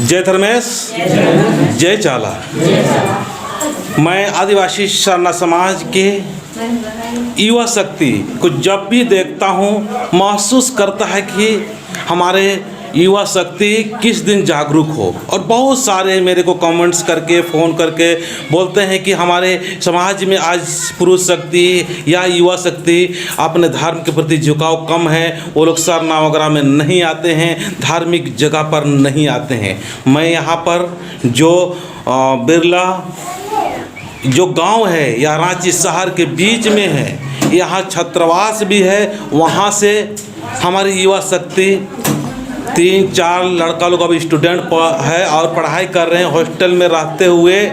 जय धर्मेश, जय चाला। मैं आदिवासी सरना समाज के युवा शक्ति को जब भी देखता हूँ महसूस करता है कि हमारे युवा शक्ति किस दिन जागरूक हो। और बहुत सारे मेरे को कमेंट्स करके फ़ोन करके बोलते हैं कि हमारे समाज में आज पुरुष शक्ति या युवा शक्ति अपने धर्म के प्रति झुकाव कम है, वो लोग सरना वगैरह में नहीं आते हैं, धार्मिक जगह पर नहीं आते हैं। मैं यहाँ पर जो बिरला जो गांव है या रांची शहर के बीच में है, यहाँ छात्रावास भी है, वहाँ से हमारी युवा शक्ति 3-4 लड़का लोग अभी स्टूडेंट है और पढ़ाई कर रहे हैं। हॉस्टल में रहते हुए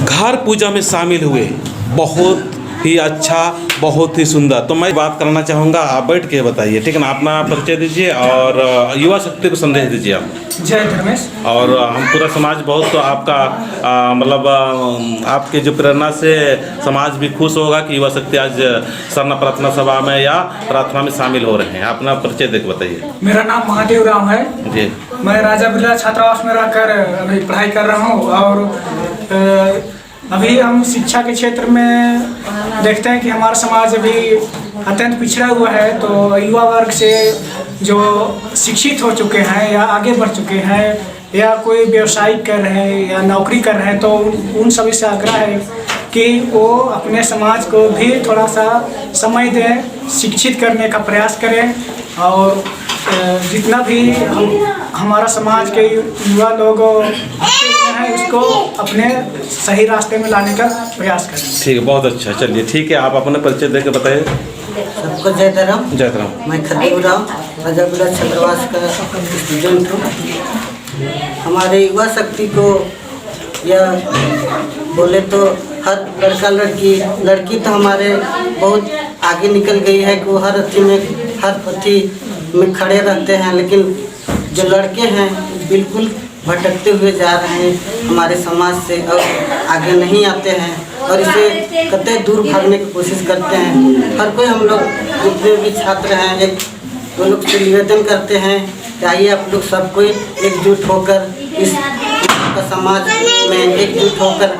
घर पूजा में शामिल हुए। बहुत ही अच्छा, बहुत ही सुंदर। तो मैं बात करना चाहूँगा, आप बैठ के बताइए, ठीक है ना? अपना परिचय दीजिए और युवा शक्ति को संदेश दीजिए आप। जय धर्मेश। और हम पूरा समाज बहुत तो आपका मतलब आपके जो प्रेरणा से समाज भी खुश होगा कि युवा शक्ति आज सरना प्रार्थना सभा में या प्रार्थना में शामिल हो रहे हैं। अपना परिचय देख बताइए। मेरा नाम महादेव राम है जी। मैं राजा बिरला छात्रावास में रहकर अभी पढ़ाई कर रहा हूँ। और अभी हम शिक्षा के क्षेत्र में देखते हैं कि हमारा समाज अभी अत्यंत पिछड़ा हुआ है। तो युवा वर्ग से जो शिक्षित हो चुके हैं या आगे बढ़ चुके हैं या कोई व्यवसाय कर रहे हैं या नौकरी कर रहे हैं, तो उन सभी से आग्रह है कि वो अपने समाज को भी थोड़ा सा समय दें, शिक्षित करने का प्रयास करें। और जितना भी हमारा समाज के युवा लोग हैं उसको अपने सही रास्ते में लाने का प्रयास करें। ठीक है, बहुत अच्छा। चलिए ठीक है, आप अपने परिचय देकर बताइए। सबको जय धर्म। जय धर्म। मैं खदेव राम राजा बिरला छात्रावास का स्टूडेंट हूँ। हमारे युवा शक्ति को या बोले तो हर लड़का लड़की तो हमारे बहुत आगे निकल गई है कि वो हर पथी में खड़े रहते हैं, लेकिन जो लड़के हैं बिल्कुल भटकते हुए जा रहे हैं हमारे समाज से और आगे नहीं आते हैं और इसे कतई दूर भागने की कोशिश करते हैं। हर कोई हम लोग जितने भी छात्र हैं एक वो लोग से निवेदन करते हैं कि आइए आप लोग सब कोई एकजुट होकर इस समाज में एकजुट होकर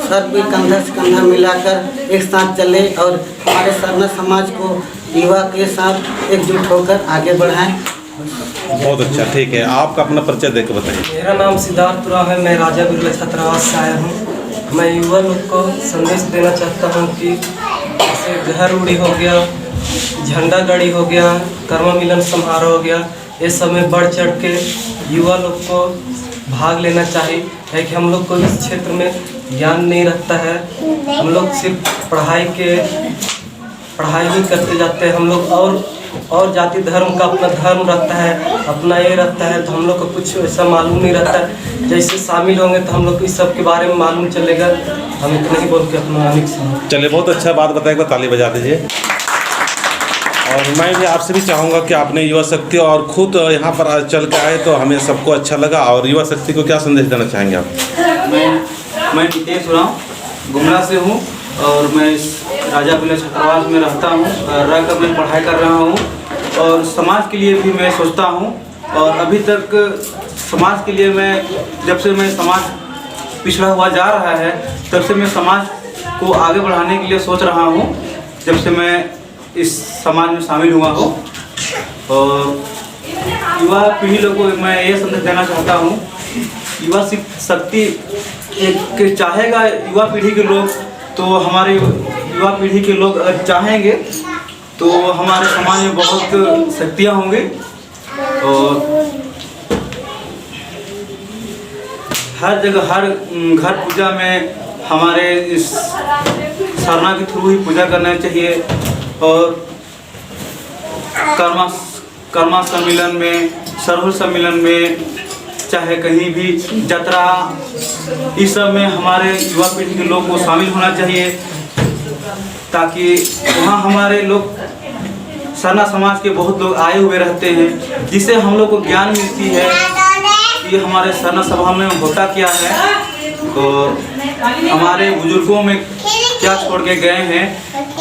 सब कोई कंधा से कंधा मिलाकर एक साथ चले और हमारे सरना समाज को युवा के साथ एकजुट होकर आगे बढ़ाएं। बहुत अच्छा, ठीक है। आपका अपना परिचय देकर बताइए। मेरा नाम सिद्धार्थ राव है। मैं राजा बिरला छात्रावास से आया हूँ। मैं युवा लोग को संदेश देना चाहता हूँ कि जैसे घर उड़ी हो गया, झंडा गाड़ी हो गया, कर्म मिलन समारोह हो गया, ये सब में बढ़ चढ़ के युवा लोग को भाग लेना चाहिए। है कि हम लोग को इस क्षेत्र में ज्ञान नहीं रहता है। हम लोग सिर्फ पढ़ाई ही करते जाते हैं। हम लोग और जाति धर्म का अपना धर्म रहता है, अपना ये रहता है, तो हम लोग को कुछ ऐसा मालूम नहीं रहता है। जैसे शामिल होंगे तो हम लोग को इस सब के बारे में मालूम चलेगा। हम इतना ही बोल के अपना आने की। चलिए, बहुत अच्छा बात बताएगा, ताली बजा दीजिए। और मैं भी आपसे भी चाहूँगा कि आपने युवा शक्ति और खुद यहाँ पर आज चल के आए तो हमें सबको अच्छा लगा। और युवा शक्ति को क्या संदेश देना चाहेंगे आप? मैं नितेश राम गुमला से हूँ और मैं राजा बिरला छात्रावास में रहता हूँ। रहकर मैं पढ़ाई कर रहा हूँ और समाज के लिए भी मैं सोचता हूँ। और अभी तक समाज के लिए जब से मैं समाज पिछड़ा हुआ जा रहा है तब से मैं समाज को आगे बढ़ाने के लिए सोच रहा हूँ, जब से मैं इस समाज में शामिल हुआ हूँ। और युवा पीढ़ी लोगों को मैं ये संदेश देना चाहता हूँ, युवा शक्ति एक चाहेगा युवा पीढ़ी के लोग, तो हमारे युवा पीढ़ी के लोग अगर चाहेंगे तो हमारे समाज में बहुत शक्तियाँ होंगी। और हर जगह हर घर पूजा में हमारे इस सरना के थ्रू ही पूजा करना चाहिए। और कर्मा सम्मेलन में, सरहुल सम्मेलन में, चाहे कहीं भी जतरा, इस सब में हमारे युवा पीढ़ी के लोग को शामिल होना चाहिए, ताकि वहाँ हमारे लोग सरना समाज के बहुत लोग आए हुए रहते हैं, जिससे हम लोग को ज्ञान मिलती है कि हमारे सरना सभा में होता क्या है, तो हमारे बुजुर्गों में क्या छोड़ के गए हैं,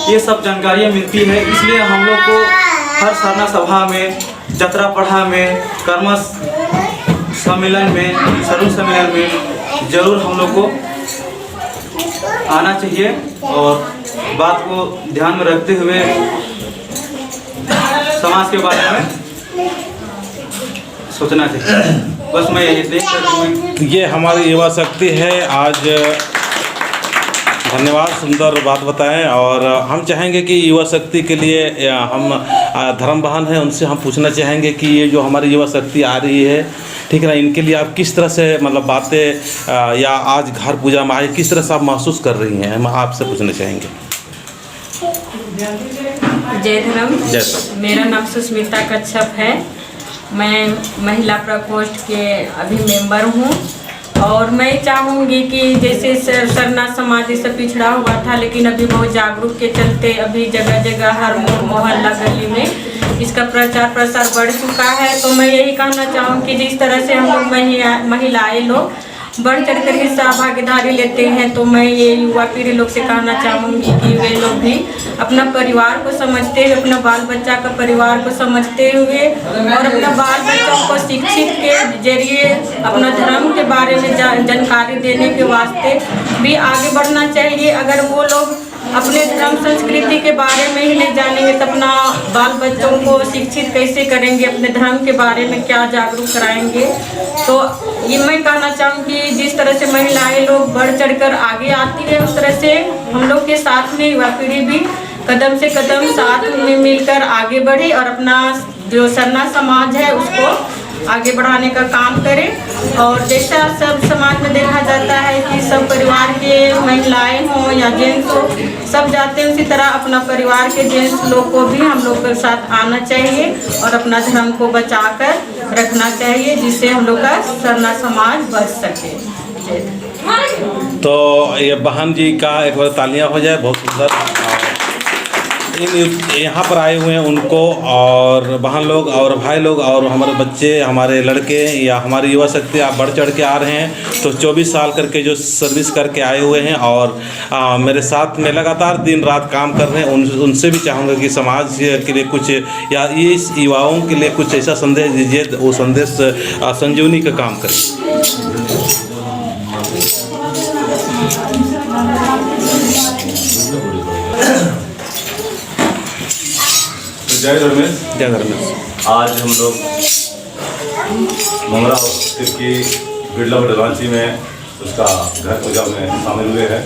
ये सब जानकारियाँ मिलती है। इसलिए हम लोग को हर सरना सभा में, जतरा पढ़ा में, कर्मस सम्मेलन में, सर्व सम्मेलन में जरूर हम लोग को आना चाहिए और बात को ध्यान में रखते हुए समाज के बारे में सोचना चाहिए। बस मैं यही देख कर ये हमारी युवा शक्ति है। आज धन्यवाद, सुंदर बात बताएं। और हम चाहेंगे कि युवा शक्ति के लिए हम धर्म बहन हैं, उनसे हम पूछना चाहेंगे कि ये जो हमारी युवा शक्ति आ रही है, ठीक है ना, इनके लिए आप किस तरह से मतलब बातें या आज घर पूजा में आए किस तरह से आप महसूस कर रही हैं, हम आपसे पूछना चाहेंगे। जय धर्म। जय। मेरा नाम सुष्मिता कच्छप है। मैं महिला प्रकोष्ठ के अभी मेंबर हूँ और मैं चाहूँगी कि जैसे सरना समाज से पिछड़ा हुआ था, लेकिन अभी बहुत जागरूक के चलते अभी जगह जगह हर मोहल्ला गली में इसका प्रचार प्रसार बढ़ चुका है। तो मैं यही कहना चाहूँ कि जिस तरह से हम लोग महिलाएं लोग बढ़ चढ़ कर हिस्सा भागीदारी लेते हैं, तो मैं ये युवा पीढ़ी लोग से कहना चाहूँगी कि वे लोग भी अपना परिवार को समझते हुए, अपना बाल बच्चा का परिवार को समझते हुए और अपना बाल बच्चों को शिक्षित के जरिए अपना धर्म के बारे में जानकारी देने के वास्ते भी आगे बढ़ना चाहिए। अगर वो लोग अपने धर्म संस्कृति के बारे में ही नहीं जानेंगे तो अपना बाल बच्चों को शिक्षित कैसे करेंगे, अपने धर्म के बारे में क्या जागरूक कराएंगे। तो ये मैं कहना चाहूँ कि जिस तरह से महिलाएं लोग बढ़ चढ़कर आगे आती है, उस तरह से हम लोग के साथ में युवा पीढ़ी भी कदम से कदम साथ में मिलकर आगे बढ़े और अपना जो सरना समाज है उसको आगे बढ़ाने का काम करें। और जैसा सब समाज में देखा जाता है कि सब परिवार के महिलाएं हों या जेंट्स हो, सब जाते हैं, उसी तरह अपना परिवार के जेंट्स लोग को भी हम लोग के साथ आना चाहिए और अपना धर्म को बचा कर रखना चाहिए, जिससे हम लोग का सरना समाज बच सके। तो ये बहन जी का एक बार तालियां हो जाए, बहुत सुंदर। यहाँ पर आए हुए हैं उनको और बहन लोग और भाई लोग और हमारे बच्चे, हमारे लड़के या हमारी युवा शक्ति आप बढ़ चढ़ के आ रहे हैं। तो 24 साल करके जो सर्विस करके आए हुए हैं और मेरे साथ में लगातार दिन रात काम कर रहे हैं, उनसे भी चाहूँगा कि समाज के लिए कुछ या इस युवाओं के लिए कुछ ऐसा संदेश दीजिए, वो संदेश संजीवनी का काम करें। जय धर्मेश। जय धर्मेश। आज हम लोग मंगरा स्थित की बिरला बडवांची में उसका घर पूजा में शामिल हुए हैं।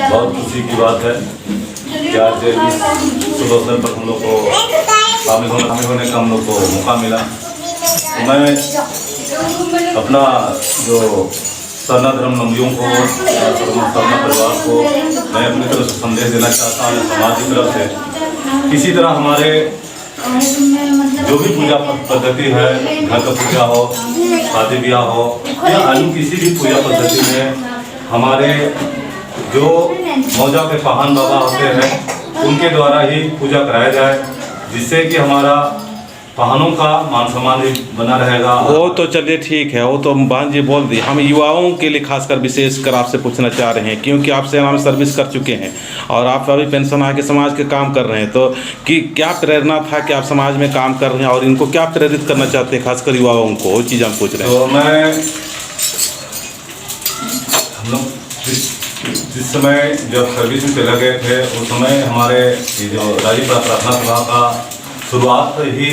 बहुत खुशी की बात है कि आज इस शुभ अवसर पर हम लोग को शामिल होने का हम लोग को मौका मिला। तो मैं अपना जो सरना धर्मावलंबियों को, सरना परिवार को मैं अपनी तरफ से संदेश देना चाहता हूँ समाज की तरफ से। किसी तरह हमारे जो भी पूजा पद्धति है, घर का पूजा हो, शादी ब्याह हो या अन्य किसी भी पूजा पद्धति में हमारे जो मौजा के पाहन बाबा होते हैं उनके द्वारा ही पूजा कराया जाए, जिससे कि हमारा वाहनों का मान सम्मान भी बना रहेगा। वो तो चलिए ठीक है, वो तो बहन जी बोल दी। हम युवाओं के लिए खासकर विशेष कर आपसे पूछना चाह रहे हैं, क्योंकि आप सेना में सर्विस कर चुके हैं और आप अभी पेंशन आके समाज के काम कर रहे हैं। तो कि क्या प्रेरणा था कि आप समाज में काम कर रहे हैं और इनको क्या प्रेरित करना चाहते हैं, खासकर युवाओं को, वो चीज़ हम पूछ रहे हैं। तो मैं हम लोग जिस समय जब सर्विस में चले गए थे उस समय हमारे जो राज्य प्रार्थना सभा का शुरुआत ही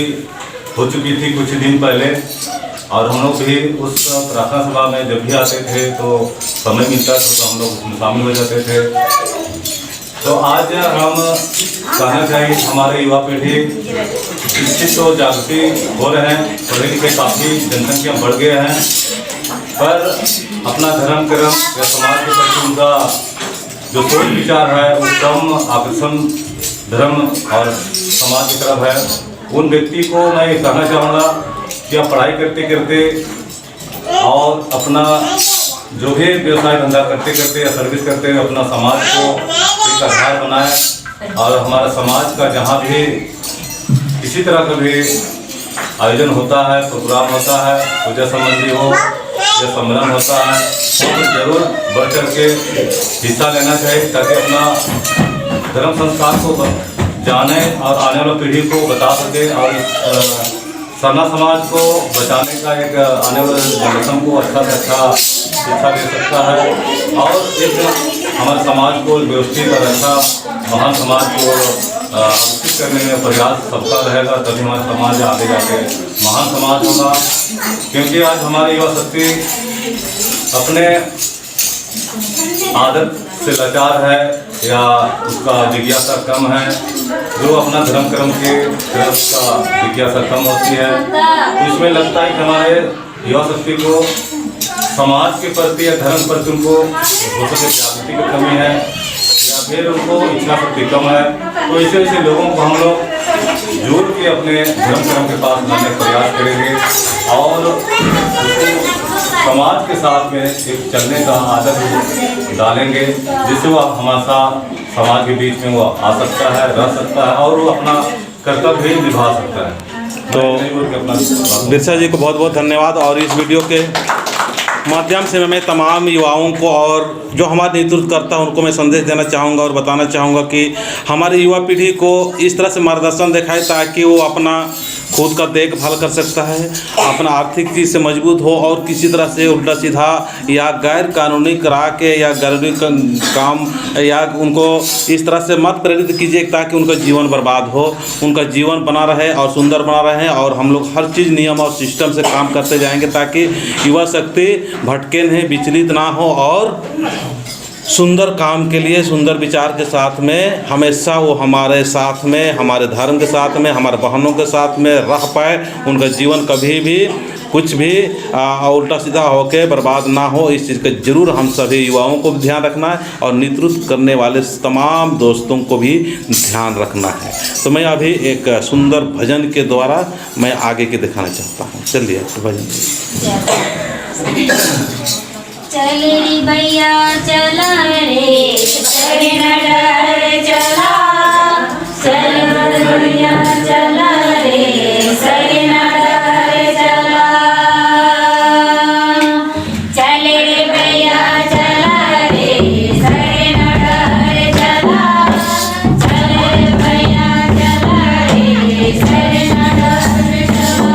हो चुकी थी कुछ दिन पहले, और हम लोग भी उस प्रार्थना सभा में जब भी आते थे तो समय मिलता था तो हम लोग उसमें शामिल हो जाते थे। तो आज हम कहना चाहिए हमारे युवा पीढ़ी शिक्षित तो जागृति हो रहे हैं, पढ़े लिखे काफ़ी जनसंख्या बढ़ गए हैं, पर अपना धर्म कर्म या समाज के प्रति उनका जो सोच विचार है वो कम आकर्षण धर्म और समाज की तरफ है। उन व्यक्ति को मैं ये कहना चाहूँगा कि आप पढ़ाई करते करते और अपना जो भी व्यवसाय धंधा करते करते या सर्विस करते हुए अपना समाज को एक आधार बनाए, और हमारा समाज का जहाँ भी किसी तरह का भी आयोजन होता है, प्रोग्राम होता है, पूजा संबंधी हो या सम्मेलन होता है, तो जरूर बढ़ चढ़ के हिस्सा लेना चाहिए ताकि अपना धर्म संस्कार को जाने और आने वाली पीढ़ी को बता सके और सरना समाज को बचाने का एक आने वाले जनरेशन को अच्छा से अच्छा शिक्षा दे सकता है और एक हमारे समाज को व्यवस्थित और अच्छा महान समाज को विकसित करने में प्रयास सबका रहेगा, तभी हमारा समाज आगे जाके महान समाज होगा। क्योंकि आज हमारी युवा शक्ति अपने आदत से लाचार है या उसका जिज्ञासा कम है, जो अपना धर्म कर्म के तरफ का जिज्ञासा कम होती है, तो इसमें लगता है कि हमारे युवा शक्ति को समाज के प्रति या धर्म प्रति उनको हो सके जागृति की कमी है या फिर उनको इच्छा शक्ति कम है। तो ऐसे ऐसे लोगों को हम लोग जोड़ के अपने धर्म कर्म के पास लाने का प्रयास करेंगे और उसको समाज के साथ में एक चलने का आदत डालेंगे, जिससे वो हमेशा समाज के बीच में वो आ सकता है, रह सकता है और वो अपना कर्तव्य भी निभा सकता है। तो बिरसा जी को बहुत बहुत धन्यवाद। और इस वीडियो के माध्यम से मैं तमाम युवाओं को और जो हमारे नेतृत्व करता है उनको मैं संदेश देना चाहूँगा और बताना चाहूँगा कि हमारी युवा पीढ़ी को इस तरह से मार्गदर्शन दिखाए ताकि वो अपना खुद का देखभाल कर सकता है, अपना आर्थिक चीज़ से मजबूत हो और किसी तरह से उल्टा सीधा या गैर कानूनी करा के या गैर काम या उनको इस तरह से मत प्रेरित कीजिए ताकि उनका जीवन बर्बाद हो, उनका जीवन बना रहे और सुंदर बना रहे। और हम लोग हर चीज़ नियम और सिस्टम से काम करते जाएंगे ताकि युवा शक्ति भटके नहीं, विचलित ना हो और सुंदर काम के लिए सुंदर विचार के साथ में हमेशा वो हमारे साथ में, हमारे धर्म के साथ में, हमारे बहनों के साथ में रह पाए, उनका जीवन कभी भी कुछ भी उल्टा सीधा होकर बर्बाद ना हो। इस चीज़ का जरूर हम सभी युवाओं को भी ध्यान रखना है और नेतृत्व करने वाले तमाम दोस्तों को भी ध्यान रखना है। तो मैं अभी एक सुंदर भजन के द्वारा मैं आगे के दिखाना चाहता हूँ। चलिए भजन। चल रे भैया चला रे, चल न डर चला, चल भैया चला रे, चल न डर चला, चल रे भैया चला रे, चल न डर चला, चल भैया चला रे, चल न डर चला।